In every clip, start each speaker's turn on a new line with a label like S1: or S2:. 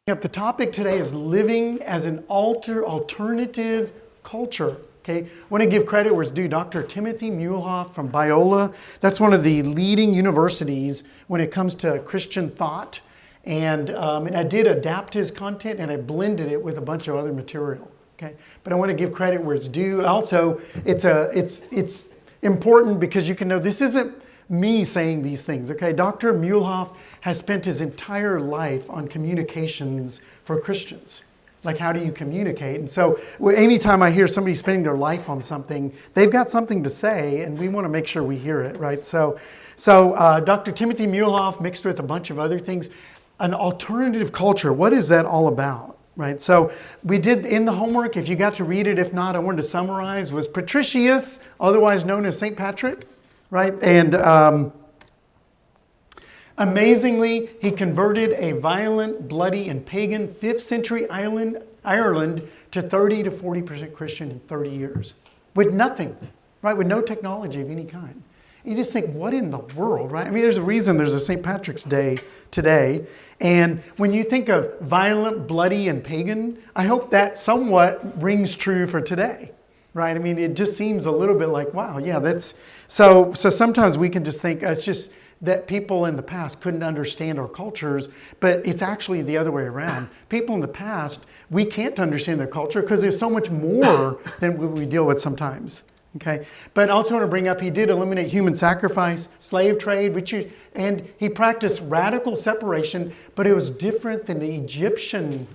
S1: Up the topic today is living as an alternative culture. Okay, I want to give credit where it's due. Dr. Timothy Muehlhoff from Biola. That's one of the leading universities when it comes to Christian thought. And I did adapt his content and I blended it with a bunch of other material. Okay, but I want to give credit where it's due. Also, it's important because you can know this isn't me saying these things. Okay, Dr. Muehlhoff has spent his entire life on communications for Christians. Like, how do you communicate? And so anytime I hear somebody spending their life on something, they've got something to say, and we want to make sure we hear it, right? So Dr. Timothy Muehlhoff mixed with a bunch of other things. An alternative culture, what is that all about, right? So we did in the homework, if you got to read it, if not, I wanted to summarize, was Patricius, otherwise known as St. Patrick, right? And amazingly, he converted a violent, bloody, and pagan 5th century Ireland to 30 to 40% Christian in 30 years. With nothing, right? With no technology of any kind. You just think, what in the world, right? I mean, there's a reason there's a St. Patrick's Day today. And when you think of violent, bloody, and pagan, I hope that somewhat rings true for today, right? I mean, it just seems a little bit like, wow, yeah, that's... So sometimes we can just think it's just that people in the past couldn't understand our cultures, but it's actually the other way around. People in the past, we can't understand their culture because there's so much more than what we deal with sometimes. Okay, but I also want to bring up, he did eliminate human sacrifice, slave trade, and he practiced radical separation, but it was different than the Egyptian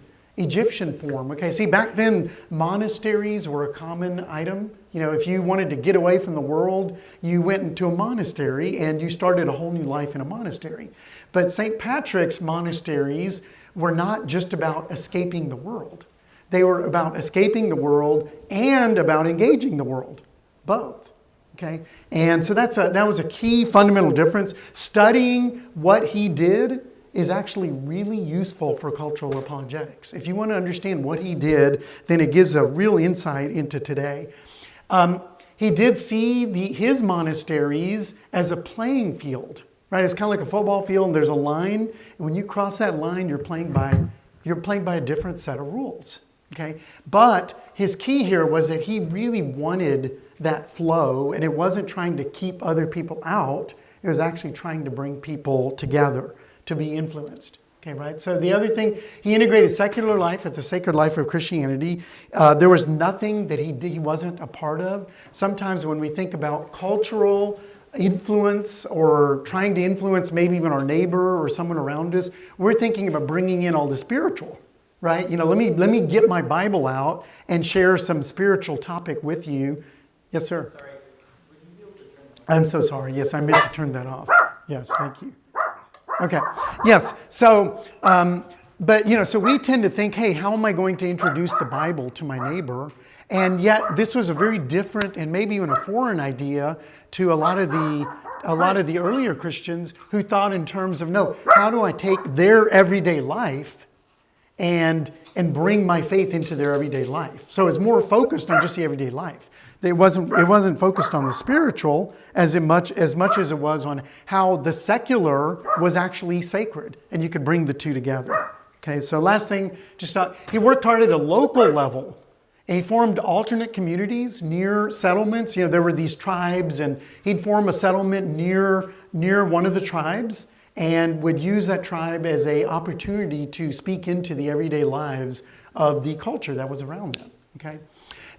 S1: form. Okay, see, back then monasteries were a common item. You know, if you wanted to get away from the world, you went into a monastery and you started a whole new life in a monastery. But St. Patrick's monasteries were not just about escaping the world. They were about escaping the world and about engaging the world. Both, okay? And so that was a key fundamental difference. Studying what he did is actually really useful for cultural apologetics. If you want to understand what he did, then it gives a real insight into today. He did see his monasteries as a playing field, right? It's kind of like a football field and there's a line. And when you cross that line, you're playing by a different set of rules, okay? But his key here was that he really wanted that flow, and it wasn't trying to keep other people out. It was actually trying to bring people together to be influenced. Okay, right? So the other thing, he integrated secular life with the sacred life of Christianity. There was nothing that he wasn't a part of. Sometimes when we think about cultural influence or trying to influence maybe even our neighbor or someone around us, we're thinking about bringing in all the spiritual, right? You know, let me get my Bible out and share some spiritual topic with you. Yes, sir.
S2: Sorry, would you be able to turn
S1: I'm so sorry. Yes, I meant to turn that off. Yes, thank you. Okay. Yes. So, but you know, so we tend to think, hey, how am I going to introduce the Bible to my neighbor? And yet, this was a very different and maybe even a foreign idea to a lot of the earlier Christians who thought in terms of, no, how do I take their everyday life and bring my faith into their everyday life? So it's more focused on just the everyday life. It wasn't focused on the spiritual as much as it was on how the secular was actually sacred, and you could bring the two together. Okay, so last thing, he worked hard at a local level, and he formed alternate communities near settlements. You know, there were these tribes, and he'd form a settlement near one of the tribes, and would use that tribe as an opportunity to speak into the everyday lives of the culture that was around them. Okay.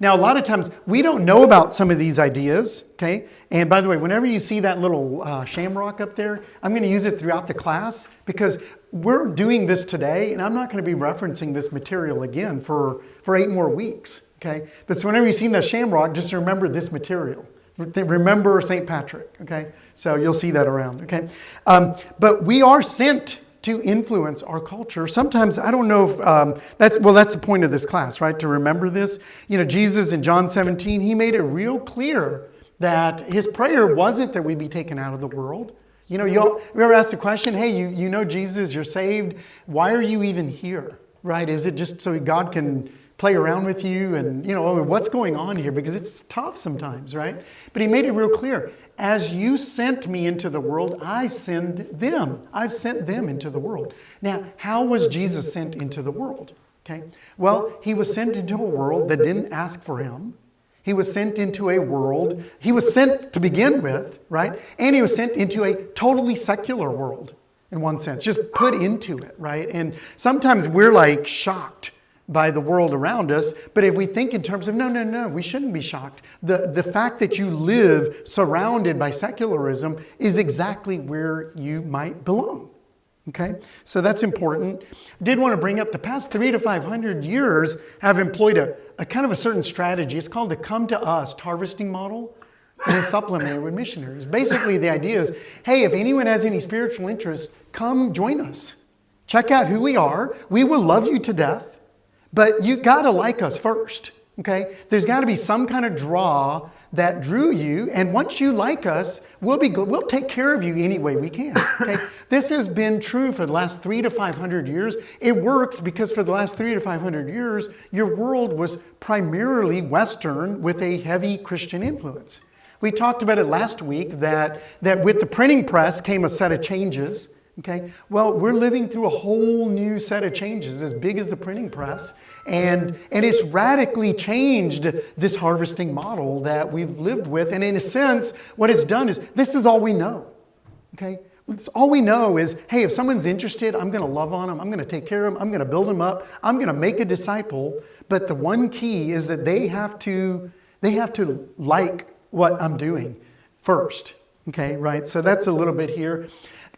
S1: Now, a lot of times, we don't know about some of these ideas, okay? And by the way, whenever you see that little shamrock up there, I'm going to use it throughout the class because we're doing this today, and I'm not going to be referencing this material again for 8 more weeks, okay? But so whenever you see that shamrock, just remember this material. Remember St. Patrick, okay? So you'll see that around, okay? But we are sent to influence our culture. Sometimes, I don't know if, that's the point of this class, right? To remember this. You know, Jesus in John 17, he made it real clear that his prayer wasn't that we be taken out of the world. You know, you ever asked the question, hey, you know Jesus, you're saved. Why are you even here, right? Is it just so God can play around with you and, oh, what's going on here? Because it's tough sometimes, right? But he made it real clear. As you sent me into the world, I send them. I've sent them into the world. Now, how was Jesus sent into the world? Okay. Well, he was sent into a world that didn't ask for him. He was sent into a world, he was sent to begin with, right? And he was sent into a totally secular world in one sense, just put into it, right? And sometimes we're like shocked by the world around us. But if we think in terms of, no, we shouldn't be shocked. The fact that you live surrounded by secularism is exactly where you might belong. Okay, so that's important. I did want to bring up the past 300 to 500 years have employed a kind of a certain strategy. It's called the come to us harvesting model, and it's supplemented with missionaries. Basically, the idea is, hey, if anyone has any spiritual interest, come join us. Check out who we are. We will love you to death, but you got to like us first. Okay, there's got to be some kind of draw that drew you, and once you like us, we'll take care of you any way we can. Okay, this has been true for the last 300 to 500 years. It works because for the last 300 to 500 years, your world was primarily Western with a heavy Christian influence. We talked about it last week that with the printing press came a set of changes. Okay, well, we're living through a whole new set of changes as big as the printing press. And it's radically changed this harvesting model that we've lived with. And in a sense, what it's done is this is all we know. Okay? It's all we know is, hey, if someone's interested, I'm going to love on them. I'm going to take care of them. I'm going to build them up. I'm going to make a disciple. But the one key is that they have to like what I'm doing first. Okay, right? So that's a little bit here.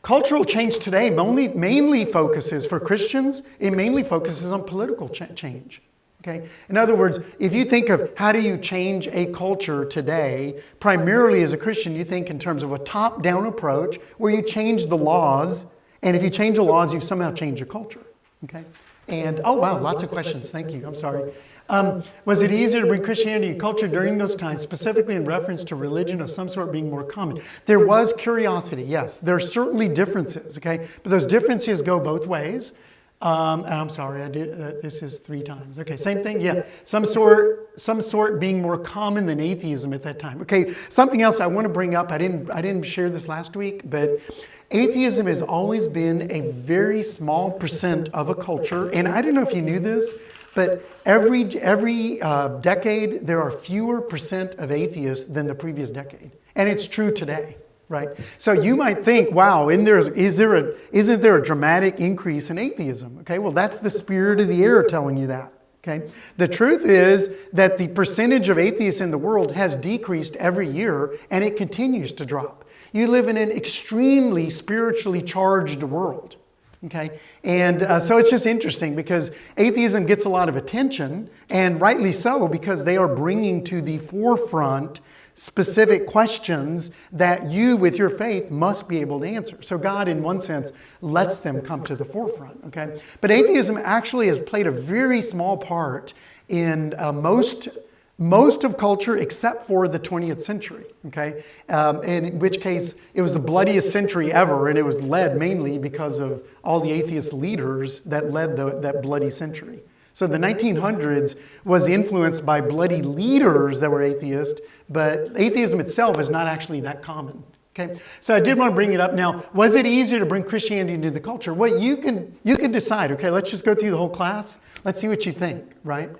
S1: Cultural change today mainly focuses, for Christians, it mainly focuses on political change. Okay? In other words, if you think of how do you change a culture today, primarily as a Christian, you think in terms of a top-down approach where you change the laws, and if you change the laws, you've somehow changed your culture. Okay? And, oh wow, lots of questions. Thank you. I'm sorry. Was it easier to bring Christianity and culture during those times, specifically in reference to religion of some sort being more common? There was curiosity, yes. There are certainly differences, okay? But those differences go both ways. And I'm sorry, I did. This is 3 times. Okay, same thing. Yeah, some sort being more common than atheism at that time. Okay, something else I want to bring up. I didn't share this last week, but atheism has always been a very small percent of a culture. And I don't know if you knew this, but every decade, there are fewer percent of atheists than the previous decade. And it's true today, right? So you might think, wow, isn't there a dramatic increase in atheism? Okay, well, that's the spirit of the air telling you that. Okay, the truth is that the percentage of atheists in the world has decreased every year, and it continues to drop. You live in an extremely spiritually charged world. Okay, and so it's just interesting because atheism gets a lot of attention, and rightly so, because they are bringing to the forefront specific questions that you, with your faith, must be able to answer. So God, in one sense, lets them come to the forefront. Okay, but atheism actually has played a very small part in most of culture except for the 20th century, okay? In which case, it was the bloodiest century ever, and it was led mainly because of all the atheist leaders that led that bloody century. So the 1900s was influenced by bloody leaders that were atheist, but atheism itself is not actually that common. Okay, so I did want to bring it up. Now, was it easier to bring Christianity into the culture? Well, you can decide. Okay, let's just go through the whole class. Let's see what you think, right?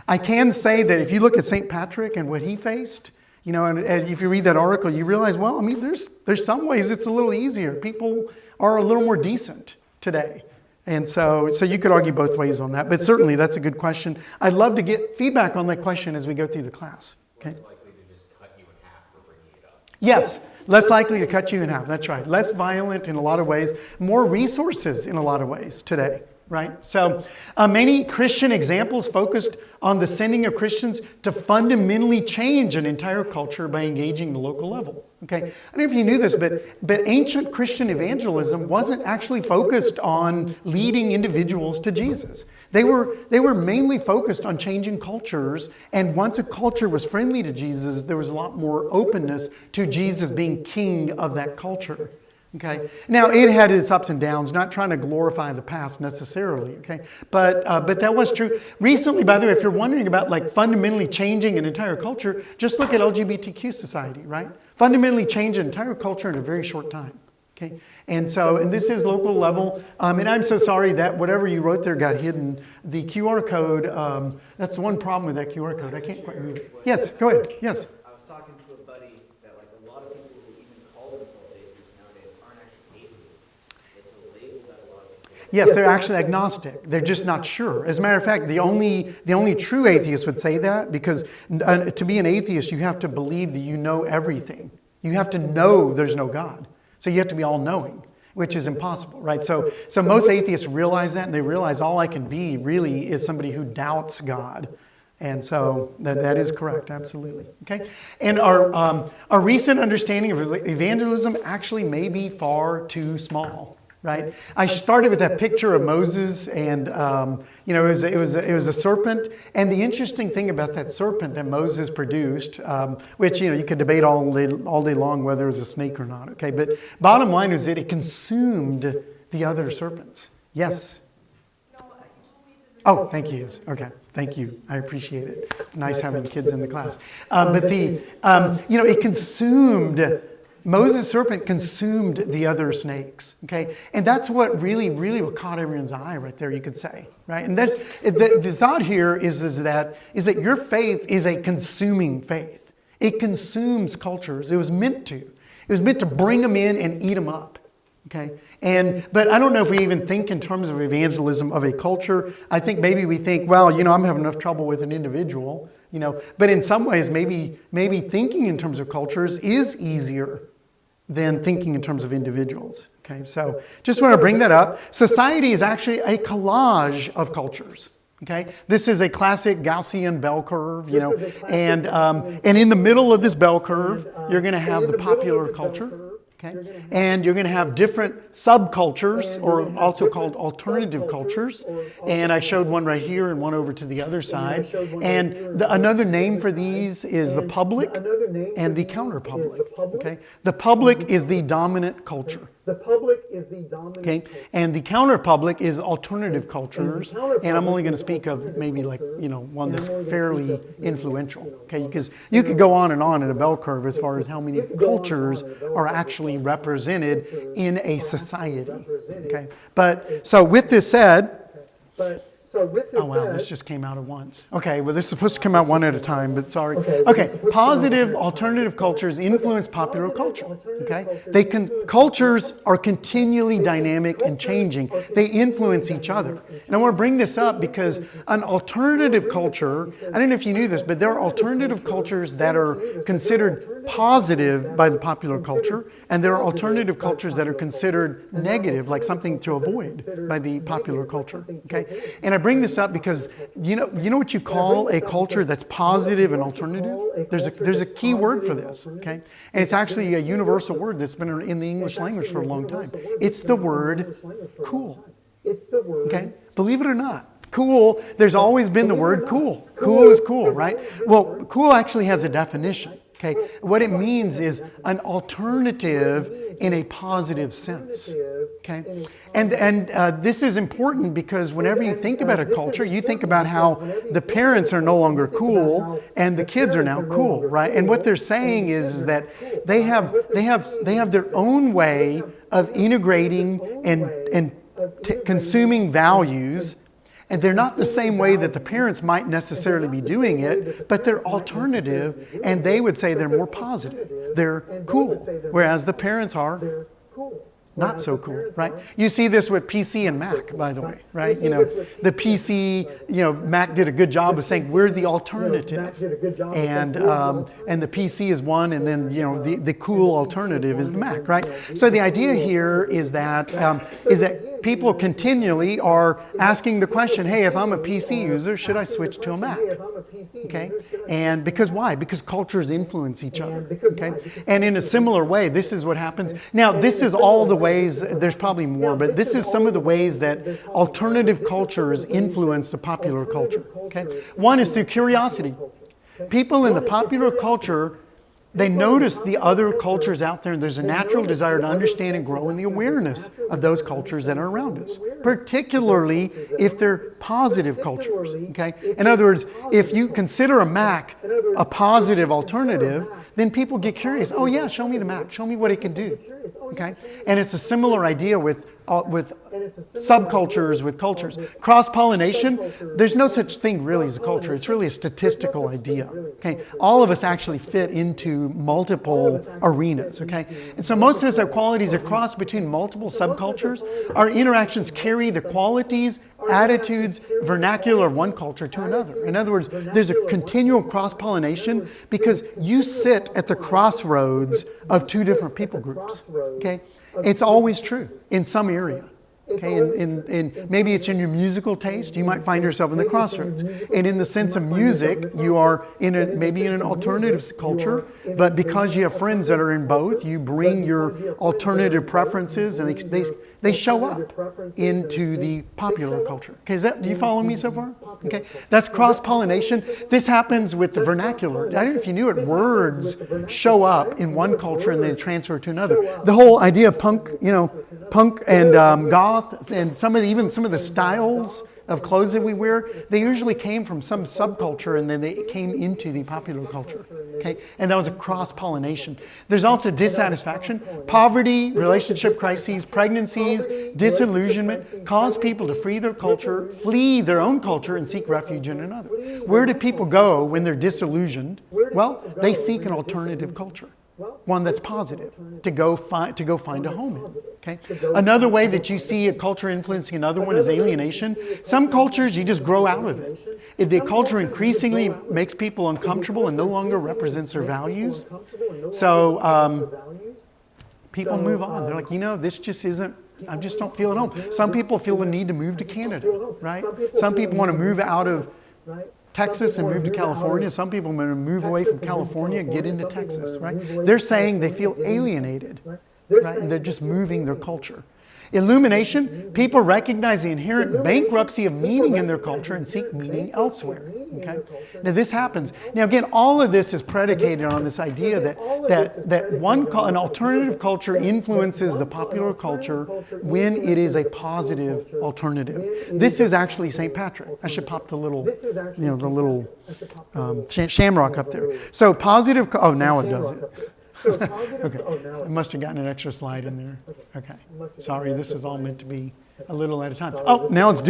S1: I can say that if you look at St. Patrick and what he faced, and if you read that article, you realize, well, I mean, there's some ways it's a little easier. People are a little more decent today. And so you could argue both ways on that. But certainly, that's a good question. I'd love to get feedback on that question as we go through the class. Okay?
S2: Less likely to just cut you in half for bringing it up.
S1: Yes. Less likely to cut you in half. That's right. Less violent in a lot of ways. More resources in a lot of ways today. Right? So many Christian examples focused on the sending of Christians to fundamentally change an entire culture by engaging the local level. Okay? I don't know if you knew this, but ancient Christian evangelism wasn't actually focused on leading individuals to Jesus. They were mainly focused on changing cultures, and once a culture was friendly to Jesus, there was a lot more openness to Jesus being king of that culture. Okay. Now it had its ups and downs. Not trying to glorify the past necessarily. Okay. But that was true. Recently, by the way, if you're wondering about like fundamentally changing an entire culture, just look at LGBTQ society. Right. Fundamentally change an entire culture in a very short time. Okay. And this is local level. And I'm so sorry that whatever you wrote there got hidden. The QR code. That's the one problem with that QR code. I can't quite read it. Yes. Go ahead. Yes.
S3: I was talking to a buddy that like a lot of people who even call themselves atheists nowadays aren't actually atheists. It's a label that a lot of people.
S1: Yes, they're actually agnostic. They're just not sure. As a matter of fact, the only true atheist would say that, because to be an atheist, you have to believe that you know everything. You have to know there's no God. So you have to be all-knowing, which is impossible, right? So most atheists realize that, and they realize all I can be really is somebody who doubts God. And so that is correct, absolutely. Okay, and our recent understanding of evangelism actually may be far too small, right? I started with that picture of Moses, and it was a serpent. And the interesting thing about that serpent that Moses produced, which you could debate all day long whether it was a snake or not. Okay, but bottom line is that it consumed the other serpents. Yes. Oh, thank you. Yes. Okay. Thank you. I appreciate it. It's nice having kids in the class. It consumed, Moses' serpent consumed the other snakes. Okay. And that's what really what caught everyone's eye right there, you could say. Right. And that's the thought here is that your faith is a consuming faith. It consumes cultures. It was meant to. It was meant to bring them in and eat them up. Okay, but I don't know if we even think in terms of evangelism of a culture. I think maybe we think, well, I'm having enough trouble with an individual, But in some ways, maybe thinking in terms of cultures is easier than thinking in terms of individuals. Okay, so just want to bring that up. Society is actually a collage of cultures. Okay, this is a classic Gaussian bell curve, and in the middle of this bell curve, you're going to have the popular culture. Okay. And you're going to have different subcultures, or also called alternative cultures. And I showed one right here and one over to the other side. And another name for these is the public and the counter-public. Okay. The public is the dominant culture.
S4: The public is the dominant.
S1: Okay, and the counter-public is alternative cultures, and I'm only going to speak of maybe one that's fairly influential. Okay, because you could go on in a bell curve as far as how many cultures are actually represented in a society. Okay, but so with this said. Oh wow, this just came out at once. Okay, well this is supposed to come out one at a time, but sorry. Okay, positive alternative cultures influence popular culture. Okay, cultures are continually dynamic and changing. They influence each other. And I want to bring this up because an alternative culture, I don't know if you knew this, but there are alternative cultures that are considered positive by the popular culture, and there are alternative cultures that are considered negative, like something to avoid by the popular culture. Okay, and I bring this up because you know what you call a culture that's positive and alternative? There's a key word for this, okay? And it's actually a universal word that's been in the English language for a long time. It's the word cool. Okay? Believe it or not. Cool, there's always been the word cool. Cool is cool, right? Well, cool actually has a definition. Okay, what it means is an alternative in a positive sense. Okay, and this is important because whenever you think about a culture, you think about how the parents are no longer cool and the kids are now cool, right? And what they're saying is that they have their own way of integrating and consuming values. And they're not the same way that the parents might necessarily be doing it, but they're alternative, and they would say they're more positive. They're cool, whereas the parents are not so cool, right? You see this with PC and Mac, by the way, right? The PC, Mac did a good job of saying we're the alternative, and the PC is one, and then the cool alternative is the Mac, right? So the idea here is that people continually are asking the question, hey, if I'm a PC user, should I switch to a Mac? Okay, and because why? Because cultures influence each other. Okay, and in a similar way, this is what happens. Now, this is all the ways. There's probably more, but this is some of the ways that alternative cultures influence the popular culture. Okay, one is through curiosity. People in the popular culture They notice the other cultures out there, and there's a natural desire to understand and grow in the awareness of those cultures that are around us, particularly if they're positive cultures, okay? In other words, if you consider a Mac a positive alternative, then people get curious. Oh yeah, show me the Mac. Show me what it can do, okay? And it's a similar idea with subcultures, with cultures. Cross-pollination, there's no such thing really as a culture. It's really a statistical idea, okay? All of us actually fit into multiple arenas, okay? And so most of us have qualities that cross between multiple subcultures. Our interactions carry the qualities, attitudes, vernacular of one culture to another. In other words, there's a continual cross-pollination because you sit at the crossroads of two different people groups, okay? It's always true in some area. Okay, and maybe it's in your musical taste. You might find yourself in the crossroads. And in the sense of music, you are maybe in an alternative culture, but because you have friends that are in both, you bring your alternative preferences, and they show up into the popular culture. Okay, do you follow me so far? Okay, that's cross-pollination. This happens with the vernacular. I don't know if you knew it. Words show up in one culture and they transfer to another. The whole idea of punk and goth, and even some of the styles of clothes that we wear, they usually came from some subculture and then they came into the popular culture. Okay, and that was a cross-pollination. There's also dissatisfaction, poverty, relationship crises, pregnancies, disillusionment cause people to flee their own culture, and seek refuge in another. Where do people go when they're disillusioned? Well, they seek an alternative culture, one that's positive, to go find a home in. Okay? Another way that you see a culture influencing another one is alienation. Some cultures, you just grow out of it. If the culture increasingly makes people uncomfortable and no longer represents their values, so people move on. They're like, this just isn't, I just don't feel at home. Some people feel the need to move to Canada, right? Some people want to move out of Texas and move to California. Some people want to move away from California and get into Texas, right? They're saying they feel alienated, right? And they're just moving their culture. Illumination, people recognize the inherent bankruptcy of meaning in their culture and seek meaning elsewhere. Okay? Now this happens. Now again, all of this is predicated on this idea that an alternative culture influences the popular culture when it is a positive alternative. This is actually St. Patrick. I should pop the little, shamrock up there. So positive. Oh, now it does it. Okay, I must have gotten an extra slide in there. Okay, sorry, this is all meant to be a little at a time. Oh, now it's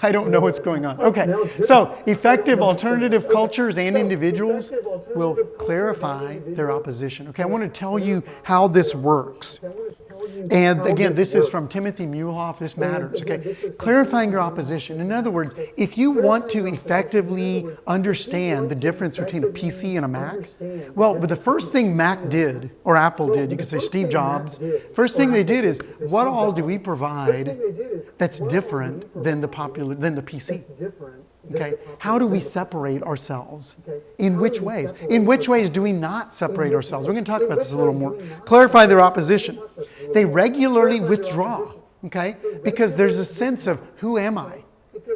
S1: I don't know what's going on. Okay, so effective alternative cultures and individuals will clarify their opposition. Okay, I want to tell you how this works. And again, this is from Timothy Muehlhoff. This matters, okay? Clarifying your opposition. In other words, if you want to effectively understand the difference between a PC and a Mac, well, but the first thing Mac did, or Apple did, you could say Steve Jobs, first thing they did is, what all do we provide that's different than the PC? Okay, how do we separate ourselves? In which ways? In which ways do we not separate ourselves? We're going to talk about this a little more. Clarify their opposition. They regularly withdraw, okay? Because there's a sense of, who am I?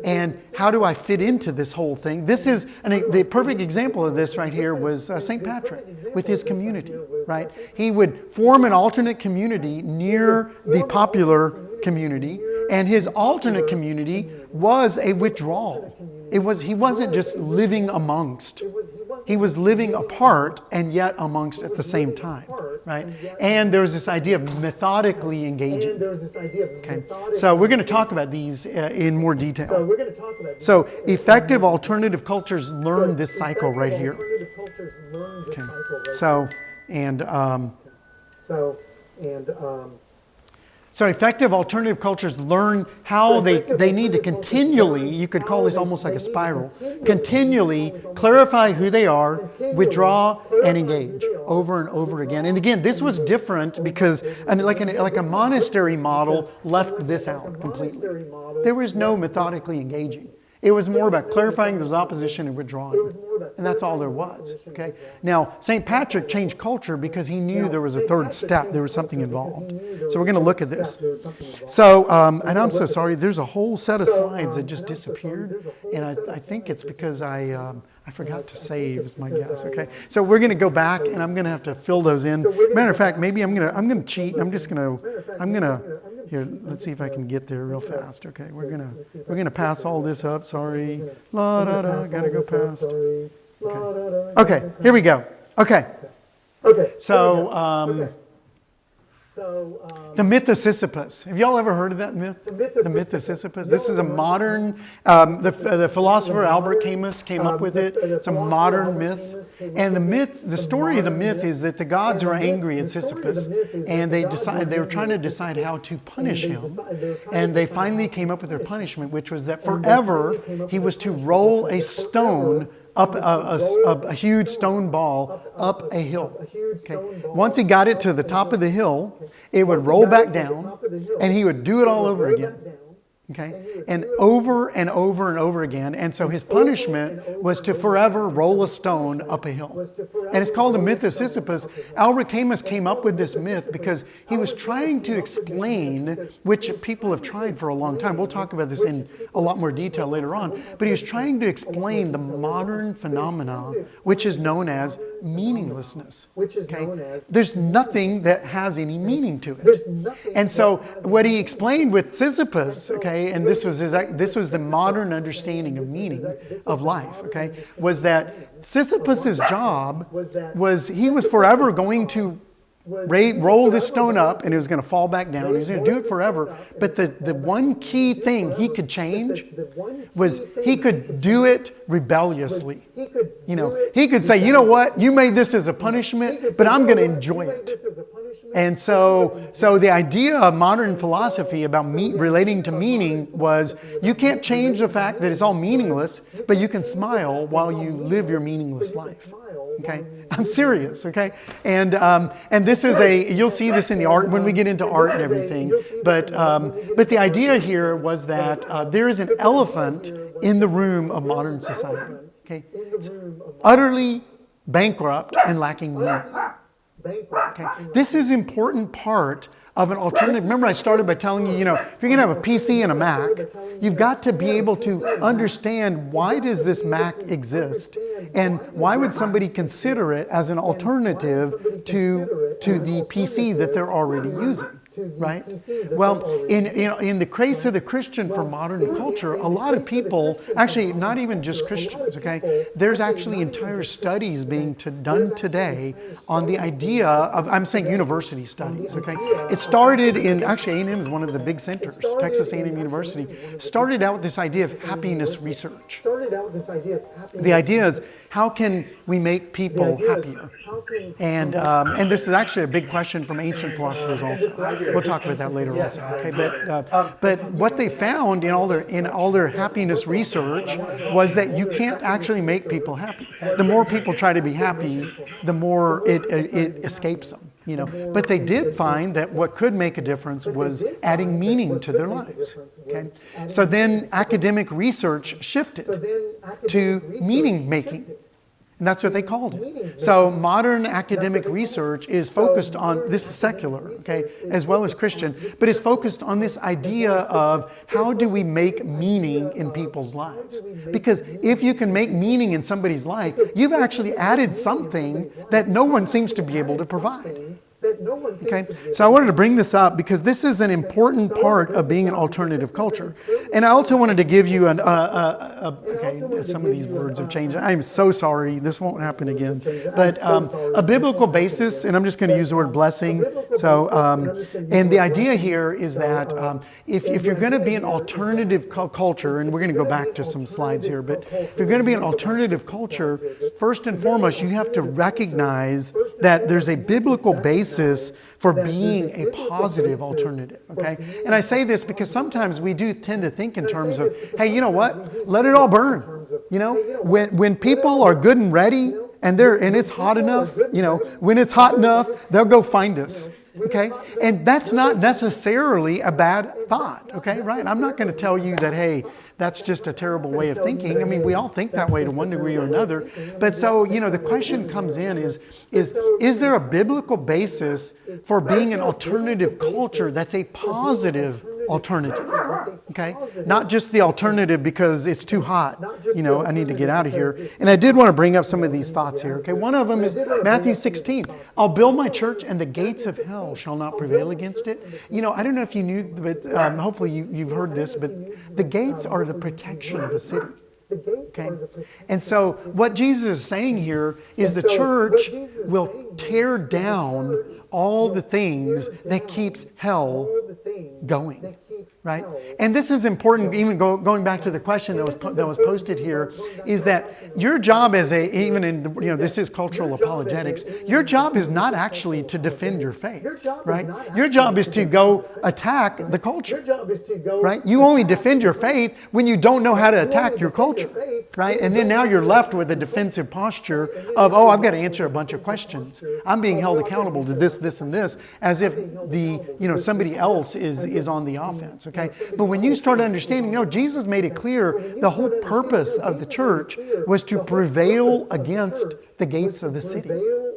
S1: And how do I fit into this whole thing? This is, the perfect example of this right here was St. Patrick with his community, right? He would form an alternate community near the popular community, and his alternate community was a withdrawal. He wasn't just living amongst. He was living apart and yet amongst at the same time, right? And there was this idea of methodically engaging. Okay, so we're going to talk about these in more detail. So effective alternative cultures learn this cycle right here. Okay, so effective alternative cultures learn how they need to continually, you could call this almost like a spiral, continually clarify who they are, withdraw, and engage over and over again. And again, this was different because like a monastery model left this out completely. There was no methodically engaging. It was more about clarifying there's opposition and withdrawing. And that's all there was. Okay. Now, St. Patrick changed culture because he knew there was a third step. There was something involved. So we're going to look at this. So, and I'm so sorry. There's a whole set of slides that just disappeared, and I think it's because I forgot to save. Is my guess. Okay. So we're going to go back, and I'm going to have to fill those in. Matter of fact, maybe I'm going to cheat. I'm going to. Here, let's see if I can get there real fast. Okay, we're gonna pass all this up. Sorry, la da da. Gotta go past. Okay, here we go. Okay. So the myth of Sisyphus. Have y'all ever heard of that myth? The myth of Sisyphus. This is a modern. The philosopher Albert Camus came up with it. It's a modern myth. And the story of the myth is that the gods are angry at Sisyphus, and they were trying to decide how to punish him. And they finally came up with their punishment, which was that forever he was to roll a stone up a huge stone ball up a hill. Okay. Once he got it to the top of the hill, it would roll back down, and he would do it all over again. Okay, and over and over and over again. And so his punishment was to forever roll a stone up a hill. And it's called the myth of Sisyphus. Albert Camus came up with this myth because he was trying to explain, which people have tried for a long time. We'll talk about this in a lot more detail later on. But he was trying to explain the modern phenomena, which is known as meaninglessness. Okay? There's nothing that has any meaning to it. And so what he explained with Sisyphus, okay, and this was the modern understanding of meaning of life, okay, was that Sisyphus's job was he was forever going to roll this stone up, and it was going to fall back down. He was going to do it forever. But the one key thing he could change was he could do it rebelliously. You know, he could say, you know what, you made this as a punishment, but I'm going to enjoy it. And so the idea of modern philosophy about relating to meaning was you can't change the fact that it's all meaningless, but you can smile while you live your meaningless life. Okay, I'm serious. Okay, and this is you'll see this in the art when we get into art and everything. But the idea here was that there is an elephant in the room of modern society. Okay, it's utterly bankrupt and lacking meaning. Okay. This is an important part of an alternative. Remember I started by telling you, if you're going to have a PC and a Mac, you've got to be able to understand why does this Mac exist and why would somebody consider it as an alternative to the PC that they're already using. Right? Well, in the case of the Christian for modern culture, a lot of people, actually not even just Christians, okay? There's actually entire studies being done today on the idea of, I'm saying university studies, okay? It started actually A&M is one of the big centers, Texas A&M University, started out with this idea of happiness research. The idea is, how can we make people happier? And this is actually a big question from ancient philosophers also. We'll talk about that later also. Okay, but what they found in all their happiness research was that you can't actually make people happy. The more people try to be happy, the more it escapes them. But they did find that what could make a difference was adding meaning to their lives. Okay, so then academic research shifted to meaning making. And that's what they called it. So modern academic research is focused on, this is secular, okay, as well as Christian, but it's focused on this idea of how do we make meaning in people's lives? Because if you can make meaning in somebody's life, you've actually added something that no one seems to be able to provide. Okay, so I wanted to bring this up because this is an important part of being an alternative culture. And I also wanted to give you okay, some of these words have changed. I'm so sorry, this won't happen again. But a biblical basis, and I'm just going to use the word blessing. So, and the idea here is that if you're going to be an alternative culture, and we're going to go back to some slides here, but if you're going to be an alternative culture, first and foremost, you have to recognize that there's a biblical basis for being a positive alternative, okay? And I say this because sometimes we do tend to think in terms of, hey, you know what? Let it all burn. When people are good and ready and it's hot enough, when it's hot enough, they'll go find us. Okay? And that's not necessarily a bad thought. Okay? Right? I'm not going to tell you that, hey, that's just a terrible way of thinking. I mean, we all think that way to one degree or another. But so, the question comes in is there a biblical basis for being an alternative culture that's a positive alternative? Okay? Not just the alternative because it's too hot. I need to get out of here. And I did want to bring up some of these thoughts here. Okay? One of them is Matthew 16. I'll build my church and the gates of hell shall not prevail against it. I don't know if you knew, but hopefully you've heard this, but the gates are the protection of a city. Okay? And so what Jesus is saying here is the church will tear down all the things that keeps hell going. Right? And this is important, even going back to the question that was posted here, is that your job this is cultural apologetics, your job is not actually to defend your faith, right? Your job is to go attack the culture, right? You only defend your faith when you don't know how to attack your culture, right? And then now you're left with a defensive posture of, I've got to answer a bunch of questions. I'm being held accountable to this, this, and this, as if somebody else is on the offense. Okay, but when you start understanding, Jesus made it clear the whole purpose of the church was to prevail against the gates of the city.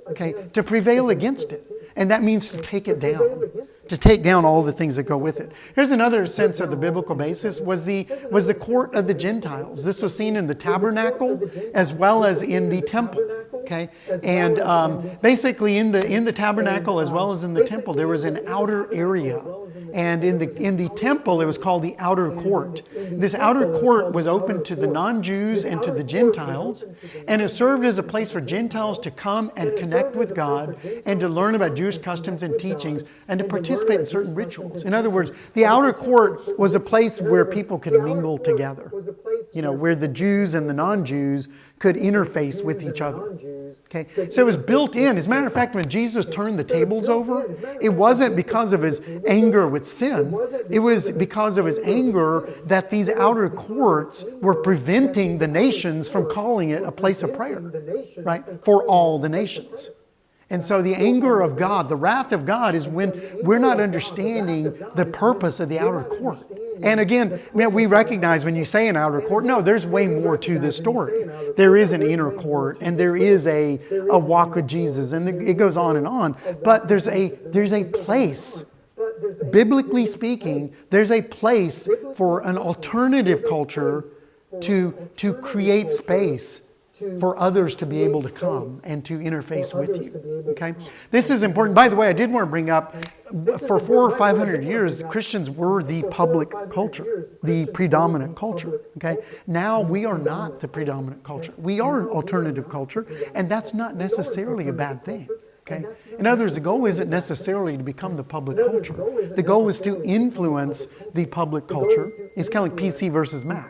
S1: Okay, to prevail against it. And that means to take it down, to take down all the things that go with it. Here's another sense of the biblical basis was the court of the Gentiles. This was seen in the tabernacle as well as in the temple. Okay, and basically in the tabernacle as well as in the temple, there was an outer area. And in the temple, it was called the outer court. This outer court was open to the non-Jews and to the Gentiles, and it served as a place for Gentiles to come and connect with God and to learn about Jewish customs and teachings and to participate in certain rituals. In other words, the outer court was a place where people could mingle together, where the Jews and the non-Jews could interface with each other. Okay, so it was built in. As a matter of fact, when Jesus turned the tables over, it wasn't because of his anger with sin. It was because of his anger that these outer courts were preventing the nations from calling it a place of prayer, right, for all the nations. And so the anger of God, the wrath of God, is when we're not understanding the purpose of the outer court. And again, we recognize when you say an outer court, no, there's way more to this story. There is an inner court, and there is a walk with Jesus, and it goes on and on. But there's a place, biblically speaking, there's a place for an alternative culture to create space for others to be able to come and to interface with you. Okay? This is important. By the way, I did want to bring up, for 400 or 500 years, Christians were the public culture, the predominant culture. Okay? Now we are not the predominant culture. We are an alternative culture, and that's not necessarily a bad thing. Okay? In other words, the goal isn't necessarily to become the public culture. The goal is to influence the public culture. It's kind of like PC versus Mac,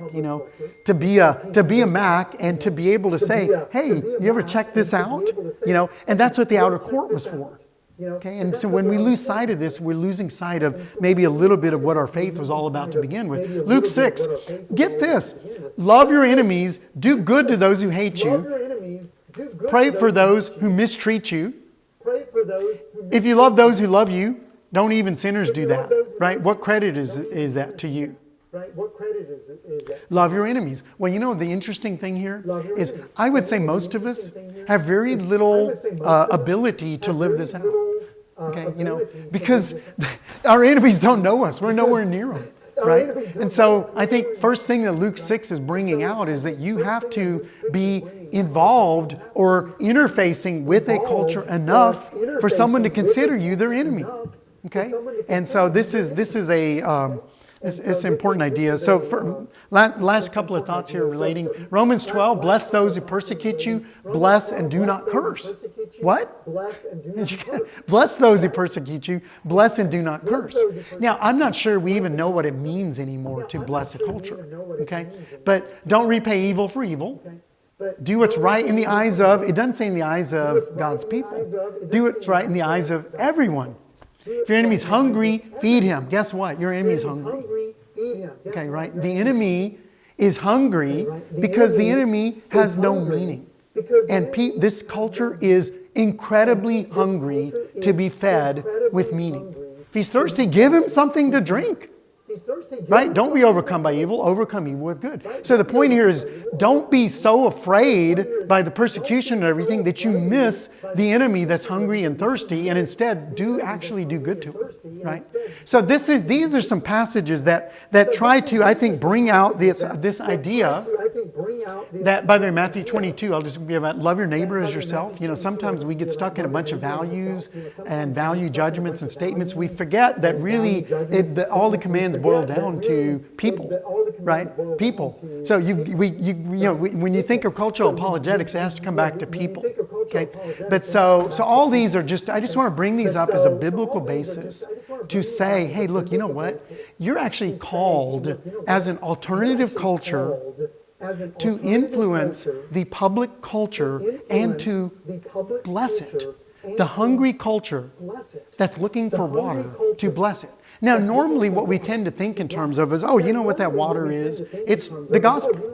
S1: to be a Mac and to be able to say, hey, you ever check this out? And that's what the outer court was for. Okay, and so when we lose sight of this, we're losing sight of maybe a little bit of what our faith was all about to begin with. Luke 6, get this, love your enemies, do good to those who hate you, pray for those who mistreat you. If you love those who love you, don't even sinners do that, right? What credit is that to you? Love your enemies. Well, the interesting thing here is I would say most of us have very little ability to live this out. Okay, because our enemies don't know us. We're nowhere near them. Right? And so I think first thing that Luke 6 is bringing out is that you have to be involved or interfacing with a culture enough for someone to consider you their enemy. Okay? And so this is it's an important idea. So for last couple of thoughts here relating. Romans 12, bless those who persecute you, bless and do not curse. What? Bless those who persecute you, bless and do not curse. Now, I'm not sure we even know what it means anymore to bless a culture. Okay? But don't repay evil for evil. Do what's right in the eyes of, it doesn't say in the eyes of God's people. Do what's right in the eyes of everyone. If your enemy's hungry, feed him. Guess what? Your enemy's hungry. Okay, right? The enemy is hungry because the enemy has no meaning. And this culture is incredibly hungry to be fed with meaning. If he's thirsty, give him something to drink. Right? Don't be overcome by evil, overcome evil with good. So the point here is don't be so afraid by the persecution and everything that you miss the enemy that's hungry and thirsty, and instead actually do good to him. Right? So these are some passages that try to, I think, bring out this idea that, by the way, Matthew 22, I'll just give out, love your neighbor as yourself. You know, sometimes we get stuck in a bunch of values and value judgments and statements. We forget that really all the commands boil down to people, right? People. So when you think of cultural apologetics, it has to come back to people. Okay, but so all these are just, I just want to bring these up as a biblical basis to say, hey, look, you know what? You're actually called as an alternative culture to influence the public culture and to bless it. The hungry culture that's looking for water, to bless it. Now, normally what we tend to think in terms of is, oh, you know what that water is? It's the gospel.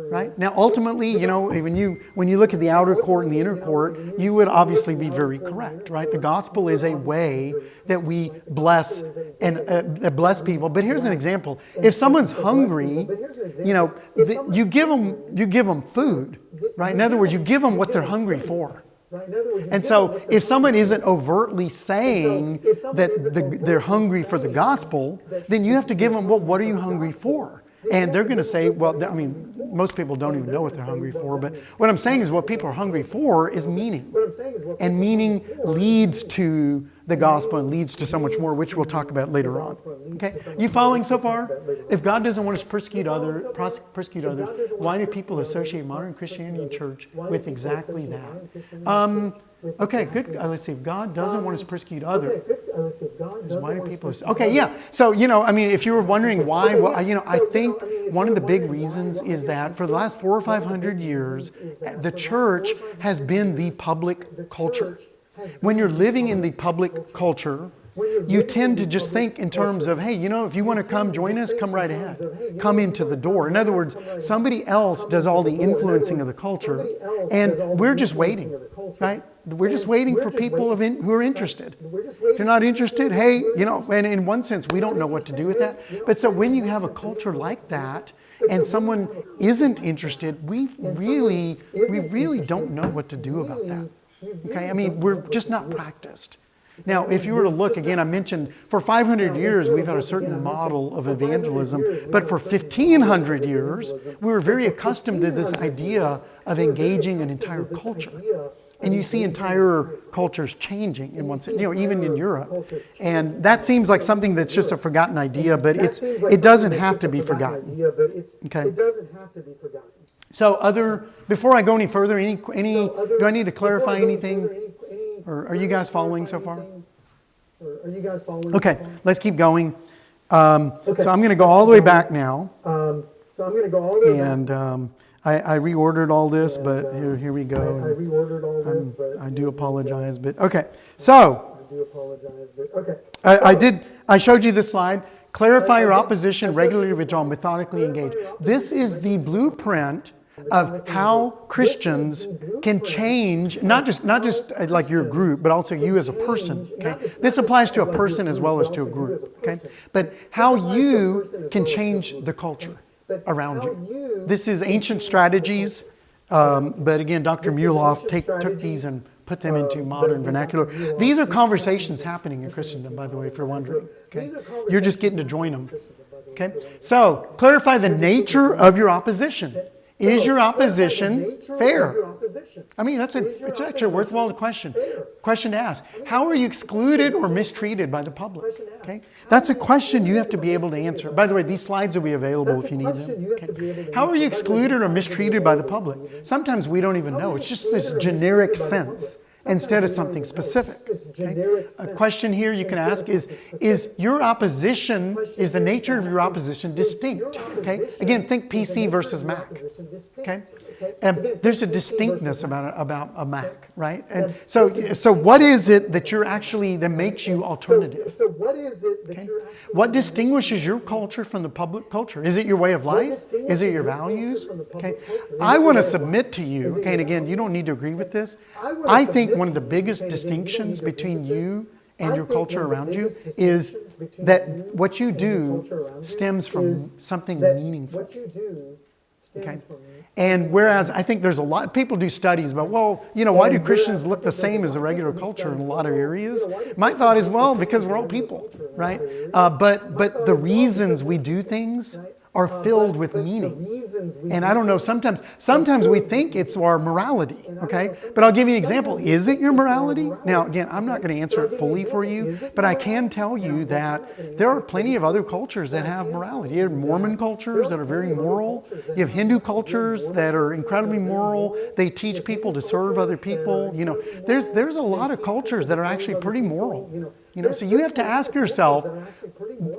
S1: Right? Now, ultimately, you know, when you look at the outer court and the inner court, you would obviously be very correct, right? The gospel is a way that we bless and bless people. But here's an example: if someone's hungry, you know, you give them food, right? In other words, you give them what they're hungry for. And so, if someone isn't overtly saying that they're hungry for the gospel, then you have to give them, well, what are you hungry for? And they're going to say, well, I mean, most people don't even know what they're hungry for. But what I'm saying is what people are hungry for is meaning. And meaning leads to the gospel and leads to so much more, which we'll talk about later on. Okay? You following so far? If God doesn't want us to persecute others, why do people associate modern Christianity and church with exactly that? Okay, good. Let's see. If God doesn't want us to persecute others, why do people? Okay, yeah. So, you know, I mean, if you were wondering why, well, you know, I think one of the big reasons is that for the last 400 or 500 years, the church has been the public culture. When you're living in the public culture, you tend to just think in terms of, hey, you know, if you want to come join us, come right ahead. Come into the door. In other words, somebody else does all the influencing of the culture, and we're just waiting, right? We're just waiting for people who are interested. If you're not interested, hey, you know, and in one sense, we don't know what to do with that. But so when you have a culture like that, and someone isn't interested, we really don't know what to do about that. Okay, I mean, we're just not practiced. Now, if you were to look, again, I mentioned for 500 years we've had a certain model of evangelism, but for 1,500 years we were very accustomed to this idea of engaging an entire culture. And you see entire cultures changing in one sense, you know, even in Europe. And that seems like something that's just a forgotten idea, but it doesn't have to be forgotten. Okay. So before I go any further, do I need to clarify anything? Or are you guys following so far? Okay, let's keep going. So I'm going to go all the way back now. And I reordered all this, but here we go. I do apologize, but okay. So I showed you this slide. Clarify your opposition, regularly withdraw, methodically engage. This is the blueprint of how Christians can change, not just like your group, but also you as a person. Okay, this applies to a person as well as to a group. Okay, but how you can change the culture around you. This is ancient strategies, but again, Dr. Muehlhoff took these and put them into modern vernacular. These are conversations happening in Christendom, by the way, if you're wondering. Okay, you're just getting to join them. Okay, so clarify the nature of your opposition. Is your opposition fair? I mean, it's actually a worthwhile question to ask. How are you excluded or mistreated by the public? Okay, that's a question you have to be able to answer. By the way, these slides will be available if you need them. Okay. How are you excluded or mistreated by the public? Sometimes we don't even know. It's just this generic sense instead of something specific.
S4: generic
S1: A
S4: sense.
S1: question here you can ask is your opposition, is the nature of your opposition distinct? Okay? Again, think PC versus Mac. Okay? And there's a distinctness about a Mac, right? And so what is it that you're actually, that makes you alternative?
S4: So what is it that
S1: Okay?
S4: you're actually...
S1: What distinguishes your culture from the public culture? Is it your way of life? Is it your values? Okay. I want to submit to you, okay, and again, you don't need to agree with this. I think one of the biggest distinctions between you and your culture around you is that what you do stems from something meaningful.
S4: What you do
S1: Okay.
S4: stems from...
S1: And whereas I think there's a lot, people do studies about, well, you know, why do Christians look the same as the regular culture in a lot of areas? My thought is, well, because we're all people, right? But the reasons we do things are filled with meaning. And I don't know, sometimes we think it's our morality, okay? But I'll give you an example. Is it your morality? Now, again, I'm not going to answer it fully for you, but I can tell you that there are plenty of other cultures that have morality. You have Mormon cultures that are very moral. You have Hindu cultures that are incredibly moral. They teach people to serve other people. You know, there's a lot of cultures that are actually pretty moral. You know, so you have to ask yourself,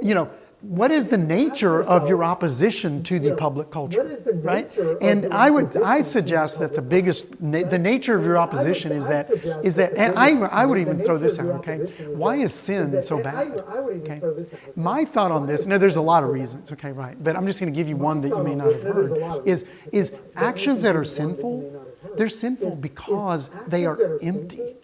S1: you know, what is the nature of your opposition to the public culture, right? And I suggest that the nature of your opposition is that, and I would even throw this out, okay? Why is sin so bad? Okay? My thought on this, now there's a lot of reasons, okay, right? But I'm just going to give you one that you may not have heard, is actions that are sinful, they're sinful because they are empty.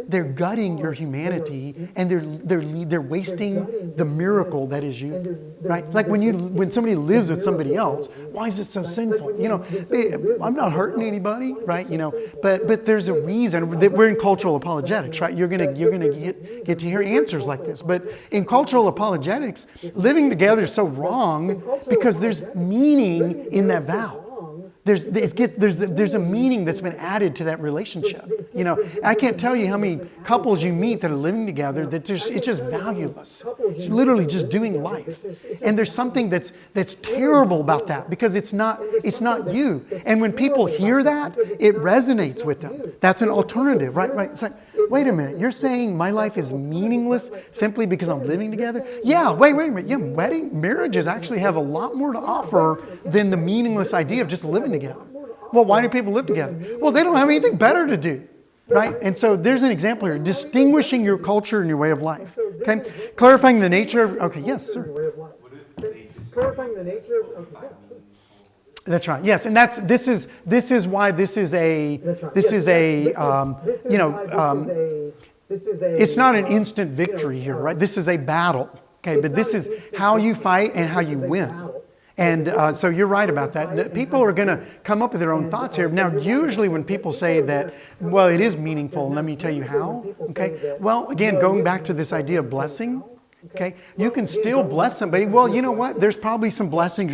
S1: They're gutting your humanity, and they're wasting the miracle that is you, right? Like when somebody lives with somebody else, why is it so sinful? You know, I'm not hurting anybody, right? You know, but there's a reason that we're in cultural apologetics, right? You're gonna get to hear answers like this. But in cultural apologetics, living together is so wrong because there's meaning in that vow. There's a meaning that's been added to that relationship. You know, I can't tell you how many couples you meet that are living together that it's just valueless. It's literally just doing life. And there's something that's terrible about that because it's not you. And when people hear that, it resonates with them. That's an alternative, right? It's like, wait a minute, you're saying my life is meaningless simply because I'm living together? Yeah, wait a minute. Yeah, marriages actually have a lot more to offer than the meaningless idea of just living together. Well, why do people live together? Well, they don't have anything better to do, right? And so there's an example here, distinguishing your culture and your way of life. Okay, clarifying the nature of, okay, yes, sir.
S4: Clarifying the nature of...
S1: That's right. Yes, and this is why this is a it's not an instant victory here, right? This is a battle. Okay, but this is how you fight and how you win. And so you're right about that. People are going to come up with their own thoughts here. Now, usually when people say that, well, it is meaningful, and let me tell you how. Okay. Well, again, going back to this idea of blessing. Okay, you can still bless somebody. Well, you know what? There's probably some blessings.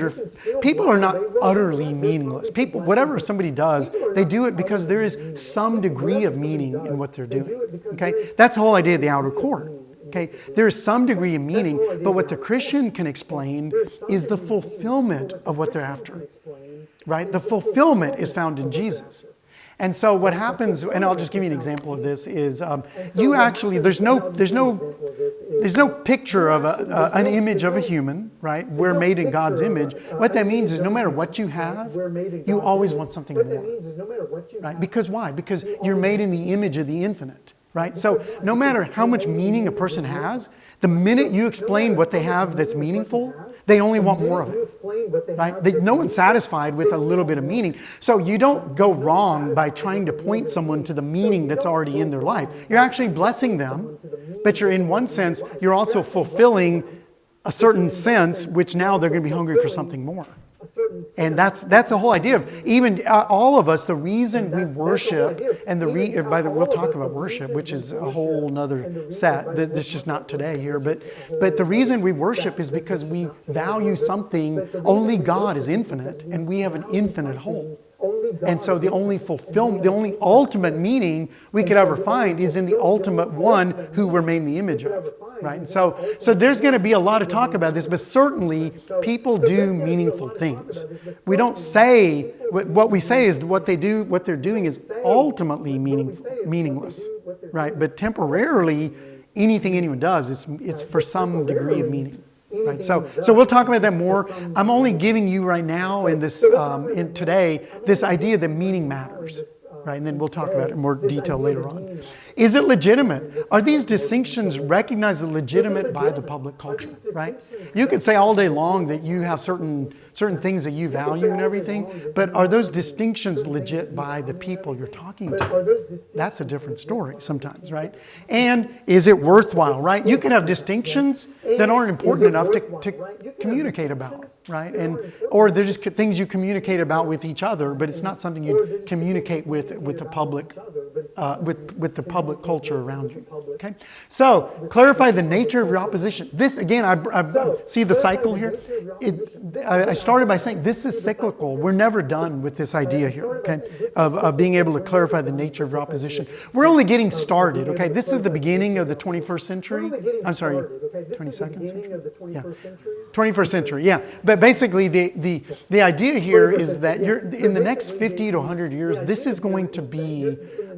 S1: People are not utterly meaningless. People, whatever somebody does, they do it because there is some degree of meaning in what they're doing. Okay, that's the whole idea of the outer court. Okay, there is some degree of meaning, but what the Christian can explain is the fulfillment of what they're after. Right? The fulfillment is found in Jesus. And so what happens, and I'll just give you an example of this, is you actually, there's no picture of an image of a human, right? We're made in God's image. What that means is no matter what you have, you always want something more. Right? Because why? Because you're made in the image of the infinite. Right? So no matter how much meaning a person has, the minute you explain what they have that's meaningful, they only want more of it. Right? No one's satisfied with a little bit of meaning. So you don't go wrong by trying to point someone to the meaning that's already in their life. You're actually blessing them, but you're in one sense, you're also fulfilling a certain sense, which now they're going to be hungry for something more. And that's the whole idea of even all of us. The reason we worship, and we'll talk about worship, which is a whole nother set. That's just not today here. But the reason we worship is because we value something. Only God is infinite, and we have an infinite whole. And so the only fulfillment, the only ultimate meaning we could ever find is in the ultimate one who we're made in the image of, right? And so there's going to be a lot of talk about this, but certainly people do meaningful things. We don't say, what we say is what they're doing is ultimately meaningless. right? But temporarily, anything anyone does, it's for some degree of meaning. Right, so we'll talk about that more. I'm only giving you right now in this in today this idea that meaning matters, right? And then we'll talk about it in more detail later on. Is it legitimate? Are these distinctions recognized as legitimate by the public culture, right? You could say all day long that you have certain things that you value and everything, but are those distinctions legit by the people you're talking to? That's a different story sometimes, right? And is it worthwhile, right? You can have distinctions that aren't important enough to communicate about, right? Or they're just things you communicate about with each other, but it's not something you communicate with the public with the public culture around you. Okay, so clarify the nature of your opposition. This again, I see the cycle here. I started by saying this is cyclical. We're never done with this idea here. Okay, of being able to clarify the nature of your opposition. We're only getting started. Okay, this is the beginning of the 21st century. I'm sorry, 22nd century. Yeah, 21st century. Yeah, but basically the idea here is that you're in the next 50 to 100 years. This is going to be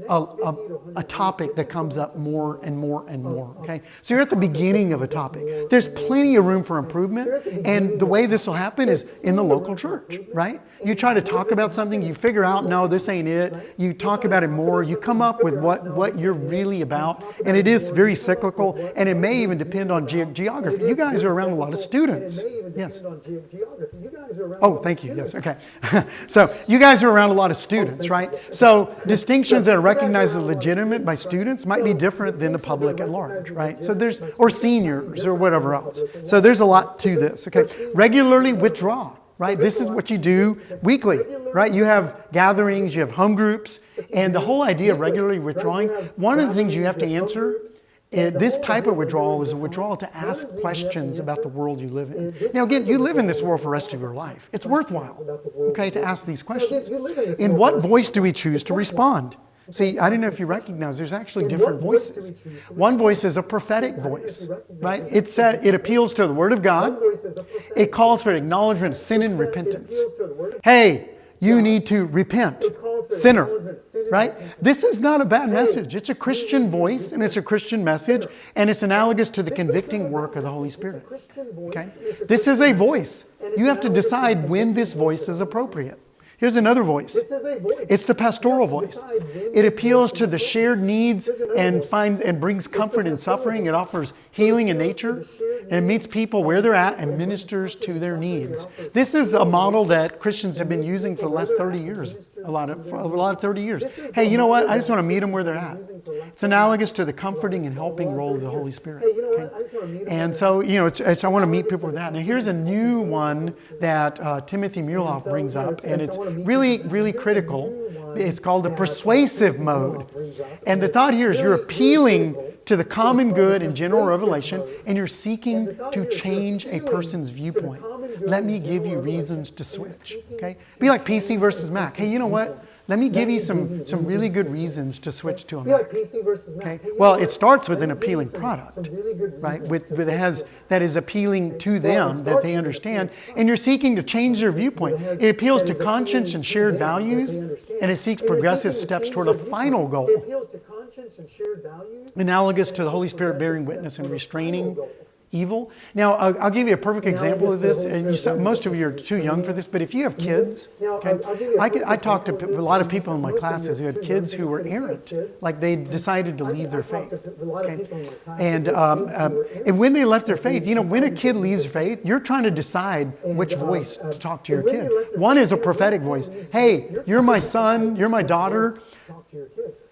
S1: a topic that comes up more and more and more, okay? So you're at the beginning of a topic. There's plenty of room for improvement, and the way this will happen is in the local church, right? You try to talk about something, you figure out, no, this ain't it. You talk about it more, you come up with what you're really about, and it is very cyclical, and it may even depend on geography. You guys are around a lot of students. Yes. Oh, thank you. Yes, okay. So you guys are around a lot of students, right? So distinctions that are recognized as legitimate by students might be different than the public at large, right? So or seniors or whatever else. So there's a lot to this, okay? Regularly withdraw, right? This is what you do weekly, right? You have gatherings, you have home groups, and the whole idea of regularly withdrawing, one of the things you have to answer, this type of withdrawal is a withdrawal to ask questions about the world you live in. Now again, you live in this world for the rest of your life. It's worthwhile, okay, to ask these questions. In what voice do we choose to respond? See, I don't know if you recognize, there's actually different voices. One voice is a prophetic voice, right? It appeals to the Word of God. It calls for acknowledgement of sin and repentance. Hey, you need to repent, sinner, right? This is not a bad message. It's a Christian voice, and it's a Christian message, and it's analogous to the convicting work of the Holy Spirit, okay? This is a voice. You have to decide when this voice is appropriate. Here's another voice. It's the pastoral voice. It appeals to the shared needs and brings comfort in suffering. It offers healing in nature. And it meets people where they're at and ministers to their needs. This is a model that Christians have been using for the last 30 years. A lot of 30 years. Hey, you know what? I just want to meet them where they're at. It's analogous to the comforting and helping role of the Holy Spirit. Okay? And so, I want to meet people with that. Now, here's a new one that Timothy Muehlhoff brings up, and it's really, really critical. It's called the persuasive mode. And the thought here is you're appealing to the common good and general revelation, and you're seeking to change a person's viewpoint. Let me give you reasons to switch, okay? Be like PC versus Mac. Hey, you know what? Let me give you some really good reasons to switch to a Mac. Okay? Well, it starts with an appealing product, right? That is appealing to them, that they understand, and you're seeking to change their viewpoint. It appeals to conscience and shared values, and it seeks progressive steps toward a final goal, analogous to the Holy Spirit bearing witness and restraining evil. Now, I'll give you a perfect example of this. And most of you are too young for this, but if you have kids, okay, I talked to a lot of people in my classes who had kids who were errant, like they decided to leave their faith. Okay? And when they left their faith, when a kid leaves faith, you're trying to decide which voice to talk to your kid. One is a prophetic voice. Hey, you're my son, you're my daughter,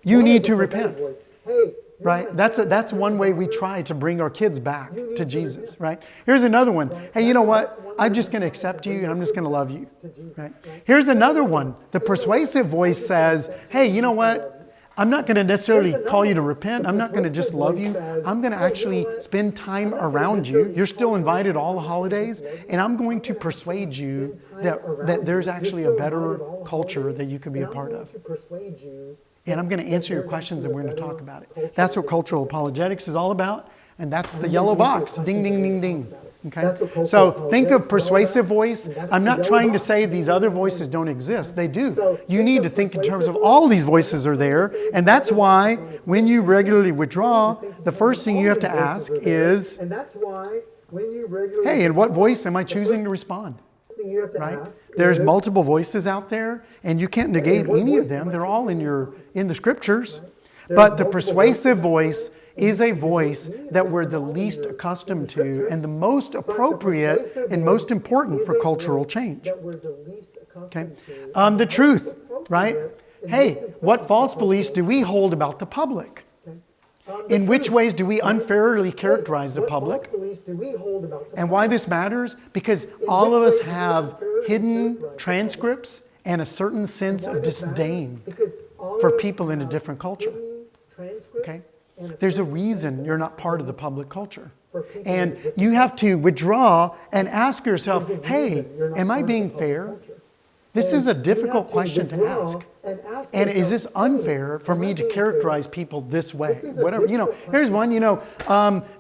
S1: you need to repent. Right? That's one way we try to bring our kids back to Jesus, right? Here's another one. Hey, you know what? I'm just going to accept you and I'm just going to love you, right? Here's another one. The persuasive voice says, hey, you know what? I'm not going to necessarily call you to repent. I'm not going to just love you. I'm going to actually spend time around you. You're still invited all the holidays, and I'm going to persuade you that there's actually a better culture that you could be a part of. And I'm going to answer your questions and we're going to talk about it. That's what cultural apologetics is all about. And that's the yellow box. Ding, ding, ding, ding. Okay?
S4: That's what cultural
S1: So
S4: apologetics
S1: think
S4: is all
S1: of persuasive
S4: about,
S1: voice.
S4: and that's
S1: I'm not
S4: what
S1: trying to
S4: they're
S1: say
S4: about.
S1: these other voices don't exist. They do.
S4: So
S1: You
S4: think
S1: need
S4: of
S1: to think in terms of
S4: persuasive
S1: all
S4: voice,
S1: these voices are there. And that's why when you regularly withdraw, the first thing you have to ask is,
S4: And that's why when you regularly
S1: hey, in what
S4: withdraw,
S1: voice am I
S4: the
S1: choosing
S4: first
S1: to respond?
S4: thing you have to
S1: Right?
S4: ask
S1: There's
S4: is,
S1: multiple voices out there, and you can't negate
S4: what
S1: any of
S4: voice
S1: them.
S4: am I
S1: They're all
S4: choosing
S1: in the scriptures.
S4: There's
S1: But the
S4: multiple
S1: persuasive
S4: voices out
S1: voice
S4: there,
S1: is
S4: and
S1: a
S4: you
S1: voice
S4: can negate
S1: that
S4: them
S1: we're the
S4: all in
S1: least
S4: your-
S1: accustomed
S4: in the
S1: to
S4: scriptures.
S1: and the most
S4: But the
S1: appropriate
S4: persuasive
S1: and most
S4: voice
S1: important
S4: is
S1: for
S4: a
S1: cultural
S4: voice
S1: change.
S4: that we're the least
S1: Okay?
S4: accustomed to, and
S1: The
S4: most
S1: truth, right?
S4: appropriate and
S1: Hey,
S4: most important
S1: what
S4: for
S1: false
S4: cultural
S1: beliefs do we
S4: change.
S1: hold about the public?
S4: The
S1: In which
S4: truth,
S1: ways do we
S4: right?
S1: unfairly
S4: Hey,
S1: characterize the
S4: what
S1: public?
S4: false beliefs do we hold about the
S1: And why
S4: public?
S1: this matters? Because
S4: In
S1: all
S4: which
S1: of us
S4: ways do we
S1: have
S4: unfairly
S1: hidden
S4: characterize the
S1: transcripts and a certain sense
S4: Why
S1: of
S4: this matters?
S1: disdain
S4: Because all
S1: for
S4: of us
S1: people in a
S4: have
S1: different culture.
S4: hidden transcripts
S1: Okay?
S4: and
S1: There's a
S4: certain
S1: reason
S4: sense
S1: you're
S4: of
S1: not part of the
S4: disdain
S1: public culture.
S4: for people in a
S1: And
S4: different
S1: you have to withdraw and ask yourself,
S4: There's a
S1: hey,
S4: reason you're not
S1: am I
S4: part of the
S1: being
S4: public
S1: fair?
S4: culture.
S1: This
S4: And
S1: is a
S4: you have
S1: difficult question to
S4: withdraw
S1: ask.
S4: And ask
S1: And is
S4: yourself,
S1: this
S4: hey,
S1: unfair for
S4: am
S1: me
S4: I
S1: to
S4: being
S1: characterize
S4: fair?
S1: people this way?
S4: This is a
S1: Whatever,
S4: difficult
S1: here's one,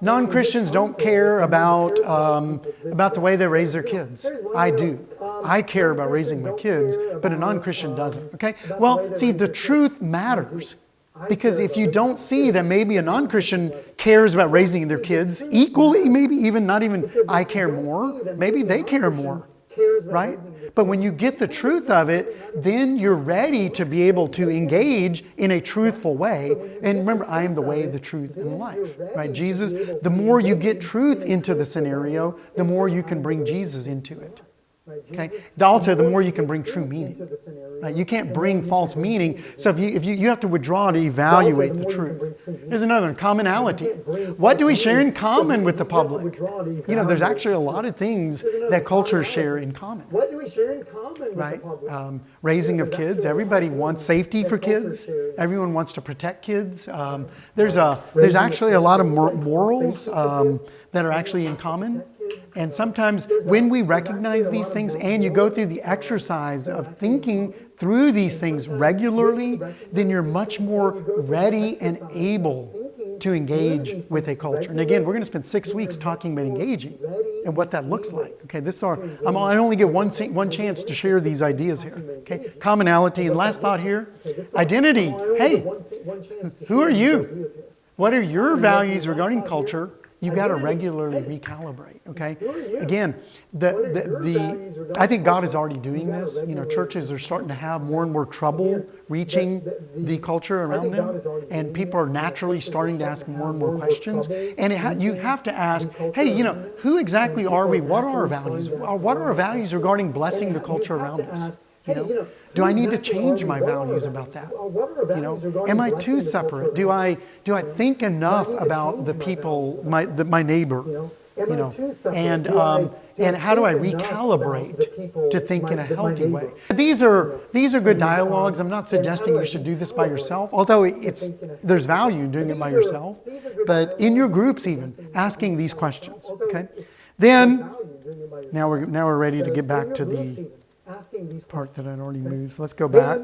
S1: non-Christians don't care about the way they raise their kids. I do. I care about raising my kids, but a non-Christian doesn't, okay? Well, see, the truth matters. Because if you don't see that maybe a non-Christian cares about raising their kids equally, maybe even not even I care more, maybe they care more, right? But when you get the truth of it, then you're ready to be able to engage in a truthful way. And remember, I am the way, the truth, and the life, right? Jesus, the more you get truth into the scenario, the more you can bring Jesus into it. Okay. Also, the more you can bring true meaning. Right? You can't bring false meaning. So if you have to withdraw to evaluate the truth. Here's another one, commonality. What do we share in common with the public? There's actually a lot of things that cultures share in common.
S4: What do we share in common with
S1: Right?
S4: the public?
S1: Raising of kids. Everybody wants safety for kids. Everyone wants to protect kids. There's actually a lot of morals that are actually in common. And sometimes when we recognize these things and you go through the exercise of thinking through these things regularly, then you're much more ready and able to engage with a culture. And again, we're going to spend 6 weeks talking about engaging and what that looks like. Okay, I only get one chance to share these ideas here. Okay, commonality. And last thought here, identity. Hey, who are you? What are your values regarding culture? You got to regularly recalibrate. Okay. Again, I think God is already doing this. Churches are starting to have more and more trouble reaching the culture around them, and people are naturally starting to ask more and more questions. And you have to ask, hey, who exactly are we? What are our values? What are our values regarding blessing the culture around us? Do I need to change my values about that? Am I too separate? Do I think enough about the people, my neighbor? And how do I recalibrate to think in a healthy way? These are good dialogues. I'm not suggesting you should do this by yourself, although there's value in doing it by yourself. But in your groups, even asking these questions. Okay. Then now we're ready to get back to the part that I'd already moved. So let's go back.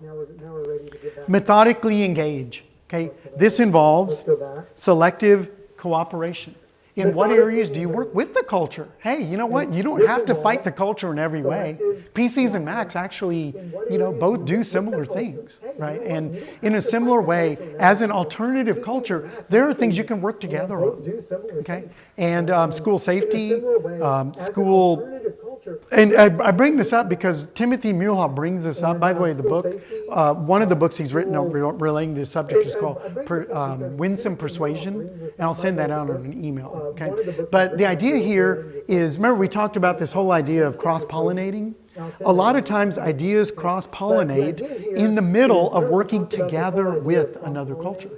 S4: Now we're ready to get back.
S1: Methodically engage. Okay, this involves selective cooperation. In what areas do you work with the culture? Hey, you know what? You don't have to fight the culture in every way. PCs and Macs actually, both do similar things, right? And in a similar way, as an alternative culture, there are things you can work together on. Okay, and school safety, school. And I bring this up because Timothy Muehlhoff brings this up. By the way, the book, one of the books he's written relating to this subject is called Winsome Persuasion, and I'll send that out on an email. Okay, but the idea here is, remember we talked about this whole idea of cross-pollinating? A lot of times ideas cross-pollinate in the middle of working together with another culture.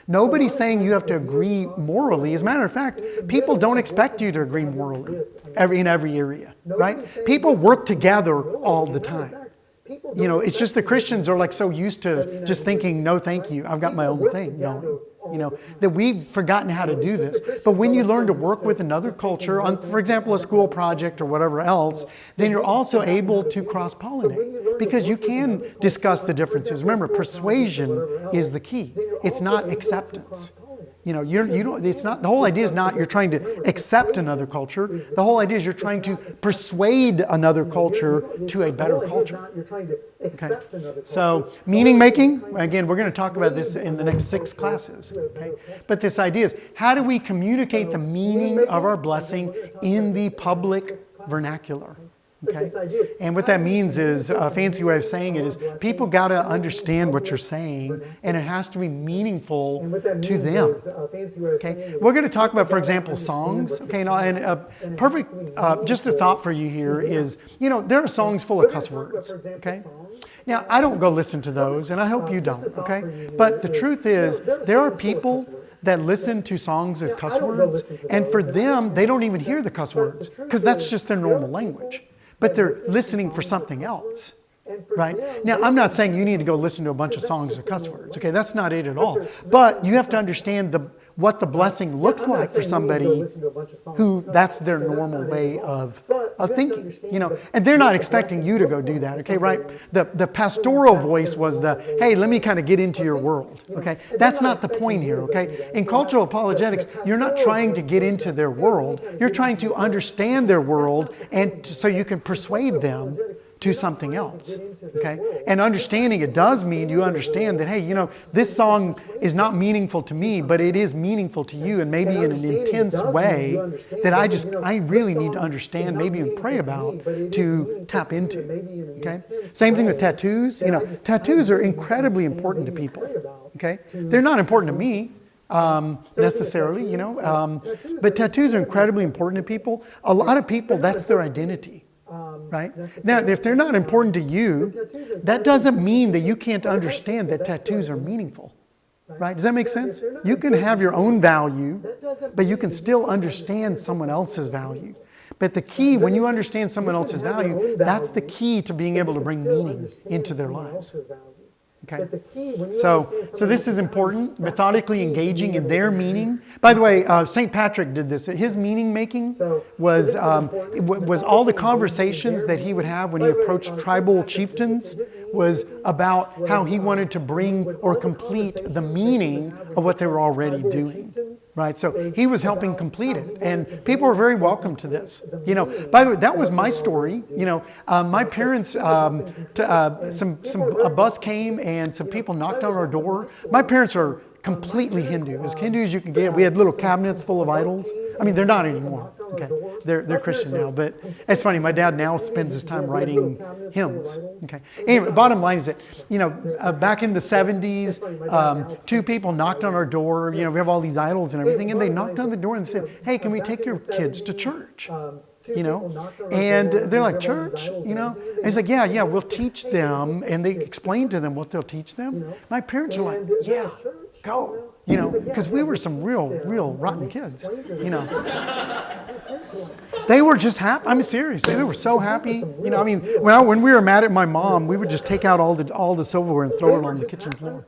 S1: Nobody's saying you have to agree morally. As a matter of fact, people don't expect you to agree morally in every area, right? People work together all the time. It's just the Christians are so used to just thinking, no, thank you, I've got my own thing going. That we've forgotten how to do this. But when you learn to work with another culture on, for example, a school project or whatever else, then you're also able to cross-pollinate because you can discuss the differences. Remember, persuasion is the key. It's not acceptance. You don't. It's not. The whole idea is not you're trying to accept another culture. The whole idea is you're trying to persuade another culture to a better culture.
S4: You're trying to accept another culture.
S1: So meaning making. Again, we're going to talk about this in the next 6 classes. Okay. But this idea is how do we communicate the meaning of our blessing in the public vernacular? Okay. And what that means is, a fancy way of saying it is, people got to understand what you're saying, and it has to be meaningful to them. Okay. We're going to talk about, for example, songs. Okay. And perfect, just a thought for you here is, there are songs full of cuss words. Okay. Now, I don't go listen to those, and I hope you don't. Okay. But the truth is, there are people that listen to songs with cuss words, and for them, they don't even hear the cuss words because that's just their normal language. But they're listening for something else, right? Now, I'm not saying you need to go listen to a bunch of songs with cuss words, okay? That's not it at all. But you have to understand what the blessing looks like for somebody who that's their normal way of thinking, And they're not expecting you to go do that, okay, right? The pastoral voice was hey, let me kind of get into your world, okay? That's not the point here, okay? In cultural apologetics, you're not trying to get into their world. You're trying to understand their world and so you can persuade them to something else, okay? And understanding it does mean you understand that, hey, this song is not meaningful to me, but it is meaningful to you, and maybe in an intense way that I really need to understand, maybe and pray about to tap into, okay? Same thing with tattoos. Tattoos are incredibly important to people, okay? They're not important to me, necessarily, but tattoos are incredibly important to people. A lot of people, that's their identity. Right? Now, if they're not important to you, that doesn't mean that you can't understand that tattoos are meaningful. Right? Does that make sense? You can have your own value, but you can still understand someone else's value. But the key, when you understand someone else's value, that's the key to being able to bring meaning into their lives. Okay. So this is important, methodically engaging in their meaning. By the way, St. Patrick did this. His meaning making was all the conversations that he would have when he approached tribal chieftains was about how he wanted to bring or complete the meaning of what they were already doing. Right, so he was helping complete it, and people were very welcome to this. By the way, that was my story. My parents, a bus came and some people knocked on our door. My parents are completely Hindu, as Hindu as you can get. We had little cabinets full of idols. I mean, they're not anymore. Okay, they're Christian now, but it's funny. My dad now spends his time writing hymns. Okay. Anyway, bottom line is that back in the 70s, 2 people knocked on our door. We have all these idols and everything, and they knocked on the door and said, "Hey, can we take your kids to church?" And they're like, "Church?" And it's like, yeah, we'll teach them, and they explain to them what they'll teach them. My parents are like, "Yeah, go." Because we were some real rotten kids, They were just happy. I'm serious. They were so happy. When we were mad at my mom, we would just take out all the silverware and throw it on the kitchen floor.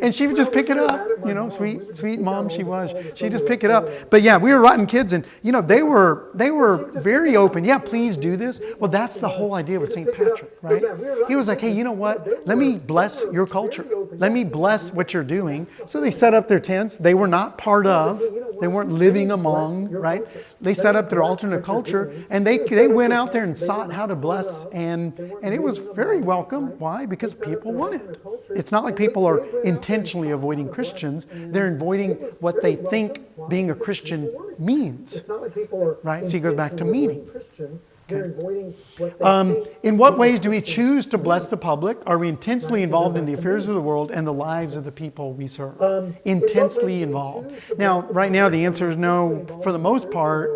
S1: And she would just pick it up, sweet mom she was. She'd just pick it up. But yeah, we were rotten kids, and they were very open. Yeah, please do this. Well, that's the whole idea with St. Patrick, right? He was like, hey, you know what? Let me bless your culture. Let me bless what you're doing. So they set up their tents. They were not part of. They weren't living among, right? They set up their alternate culture, and they went out there and sought how to bless, and it was very welcome. Why? Because people want it. It's not like people are intentionally avoiding Christians. They're avoiding what they think being a Christian means, right? So he goes back to meaning. Okay. In what ways do we choose to bless the public? Are we intensely involved in the affairs of the world and the lives of the people we serve? Intensely involved. Now, right now, the answer is no. For the most part,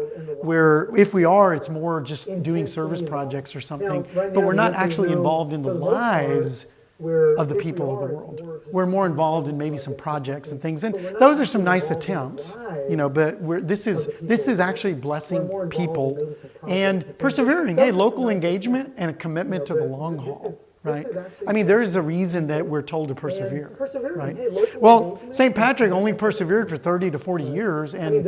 S1: if we are, it's more just doing service projects or something. But we're not actually involved in the lives of the people of the world. We're more involved in maybe some projects and things, and those are some nice attempts, but this is actually blessing people and persevering. Hey, local engagement and a commitment to the long haul, right? I mean, there is a reason that we're told to persevere, right? Well, St. Patrick only persevered for 30 to 40 years, and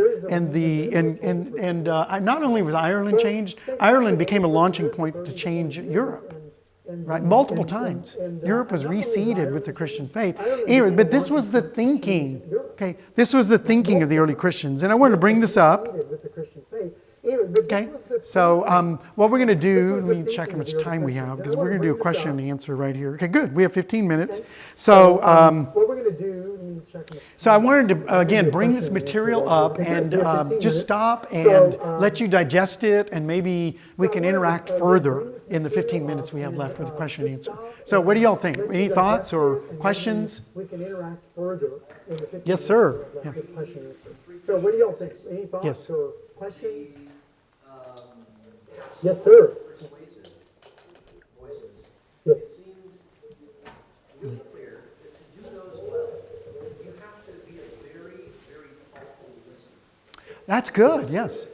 S1: not only was Ireland changed, Ireland became a launching point to change Europe. Right, multiple times. Europe was reseeded with the Christian faith. Anyway, but this was the thinking. Okay, this was the thinking of the early Christians, and I wanted to bring this up. Okay, so what we're going to do, let me check how much time we have, because we're going to do a question and answer right here. Okay, good. We have 15 minutes. So,
S4: what we're going to do, let me check.
S1: so I wanted to, again, bring this material up and just stop and let you digest it, and maybe we can interact further in the 15 minutes we have left with a question and answer. So what do y'all think? Any thoughts or questions?
S4: We can interact further in the 15
S1: Yes, sir.
S4: minutes
S1: Yes.
S4: with question and answer. So what do y'all think? Any thoughts
S1: Yes.
S4: or questions? Yes, sir.
S3: Persuasive voices.
S4: Yes.
S3: It seems really clear that to do those well, you have to be a very, very thoughtful listener.
S1: That's good, yes.